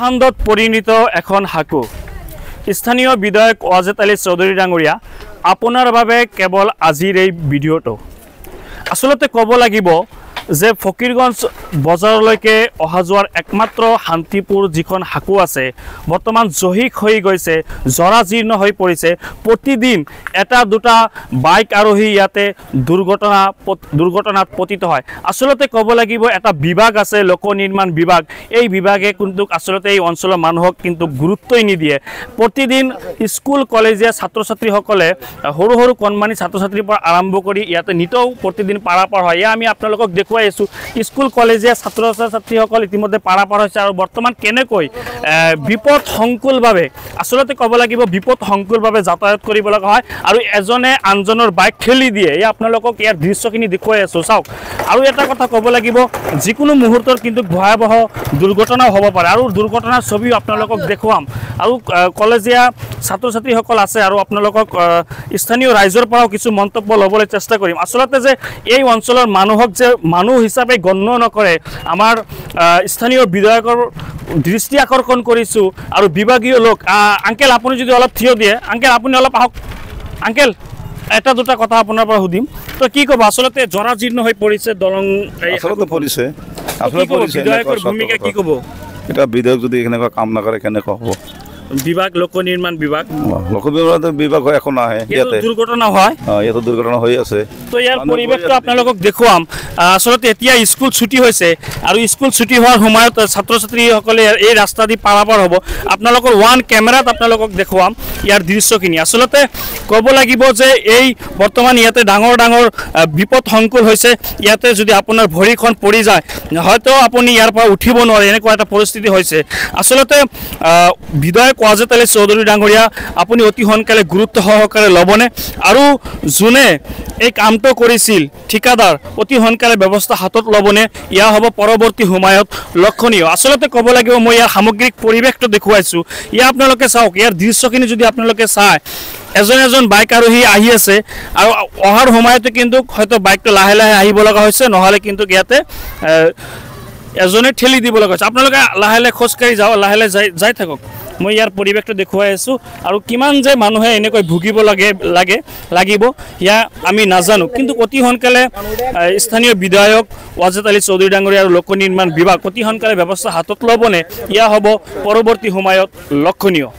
শ্মশানত পৰিণত এখন হাকু স্থানীয় বিধায়ক ওয়াজেদ আলী চৌধুৰী ডাঙৰীয়া আপোনাৰ বাবে কেৱল আজিৰ এই ভিডিঅ'টো আসলতে ক'ব লাগিব যে ফকিৰগঞ্জ বজাৰলৈকে অহা যোৱাৰ একমাত্ৰ শান্তিপুৰ যিখন হাকু আছে বৰ্তমান জহিক হৈ গৈছে জৰাজীৰ্ণ হৈ পৰিছে প্ৰতিদিন এটা দুটা বাইক আৰোহী ইয়াতে দুৰ্ঘটনাত পতিত হয় আসলতে ক'ব লাগিব এটা বিভাগ আছে লোক নিৰ্মাণ বিভাগ এই বিভাগে কিন্তু আসলতে এই অঞ্চলৰ মানুহক কিন্তু গুৰুত্বই নিদিয়ে প্ৰতিদিন স্কুল কলেজীয়া ছাত্ৰ ছাত্ৰীসকলে সৰু সৰু কণমানি ছাত্ৰ ছাত্ৰীৰ পৰা আৰম্ভ কৰি ইয়াতে নিতৌ প্ৰতিদিন পাৰাপাৰ হয় ইয়া আমি আপোনালোকক স্কুল কলেজীয়া ছাত্ৰ ছাত্ৰীসকল ইতিমধ্যে পাৰাপাৰ হৈছে আৰু বৰ্তমান কেনেকৈ বিপদ সংকুলভাৱে আসলতে ক'ব লাগিব বিপদ সংকুলভাৱে যাতায়াত কৰিব লগা হয় আৰু এজনে আনজনৰ বাইক ঠেলি দিয়ে এই আপোনালোকক ইয়াৰ দৃশ্যখিনি দেখুৱাই আছোঁ চাওক আৰু এটা কথা ক'ব লাগিব যিকোনো মুহূৰ্তৰ কিন্তু ভয়াৱহ দুৰ্ঘটনাও হ'ব পাৰে আৰু দুৰ্ঘটনাৰ ছবিও আপোনালোকক দেখুৱাম আৰু কলেজীয়া ছাত্ৰ ছাত্ৰীসকল আছে আৰু আপোনালোকক স্থানীয় ৰাইজৰ পৰাও কিছু মন্তব্য ল'বলৈ চেষ্টা কৰিম আসলতে যে এই অঞ্চলৰ মানুহক যে মানুহ হিচাপে গণ্য নকৰে আমাৰ স্থানীয় বিধায়কৰ দৃষ্টি আকৰ্ষণ কৰিছোঁ আৰু বিভাগীয় লোক আংকেল আপুনি যদি অলপ থিয় দিয়ে আংকেল আপুনি অলপ আহক আংকেল এটা দুটা কথা আপোনাৰ পৰা সুধিম তো কি ক'ব আসলতে জৰাজীৰ্ণ হৈ পৰিছে দলং আসলতে পৰিছে বিধায়কৰ ভূমিকা কি ক'ব এটা বিধায়ক যদি এনেকুৱা কাম নকৰে কেনেকুৱা হ'ব বিভাগ লোক নিৰ্মাণ বিভাগ বিভাগ হয় এখন আহে ইয়াতে দুৰ্ঘটনা হয় ইয়াতে দুৰ্ঘটনা হৈ আছে তো ইয়াৰ পৰিৱেশটো আপোনালোকক দেখুৱাম আসলতে এতিয়া স্কুল ছুটি হৈছে আৰু স্কুল ছুটি হোৱাৰ সময়ত ছাত্ৰ ছাত্ৰীসকলে এই ৰাস্তা দি পাৰাপাৰ হ'ব আপোনালোকৰ ওৱান কেমেৰাত আপোনালোকক দেখুৱাম ইয়াৰ দৃশ্যখিনি আসলতে ক'ব লাগিব যে এই বৰ্তমান ইয়াতে ডাঙৰ ডাঙৰ বিপদ সংকুল হৈছে ইয়াতে যদি আপোনাৰ ভৰিখন পৰি যায় হয়তো আপুনি ইয়াৰ পৰা উঠিব নোৱাৰে এনেকুৱা এটা পৰিস্থিতি হৈছে আসলতে বিধায়ক ওয়াজেদ আলী চৌধুৰী ডাঙৰীয়া আপুনি অতি সোনকালে গুৰুত্ব সহকাৰে ল'বনে আৰু যোনে এই কামটো কৰিছিল ঠিকাদাৰ অতি সোনকালে ব্যৱস্থা হাতত ল'বনে ইয়া হ'ব পৰৱৰ্তী সময়ত লক্ষণীয় আসলতে ক'ব লাগিব মই ইয়াৰ সামগ্ৰিক পৰিৱেশটো দেখুৱাইছোঁ ইয়া আপোনালোকে চাওক ইয়াৰ দৃশ্যখিনি যদি আপোনালোকে চায় এজন বাইক আৰোহী আহি আছে আৰু অহাৰ সময়তে কিন্তু হয়তো বাইকটো লাহে লাহে আহিব লগা হৈছে নহ'লে কিন্তু ইয়াতে এজনে ঠেলি দিব লগা হৈছে আপোনালোকে লাহে লাহে খোজকাঢ়ি যাওক লাহে লাহে যাই থাকক মই ইয়াৰ পৰিৱেশটো দেখুৱাই আছোঁ আৰু কিমান যে মানুহে এনেকৈ ভুগিব লাগিব ইয়া আমি নাজানো কিন্তু অতি সোনকালে স্থানীয় বিধায়ক ওয়াজেদ আলী চৌধুৰী ডাঙৰীয়া আৰু লোক নিৰ্মাণ বিভাগ অতি সোনকালে ব্যৱস্থা হাতত ল'বনে ইয়া হ'ব পৰৱৰ্তী সময়ত লক্ষণীয়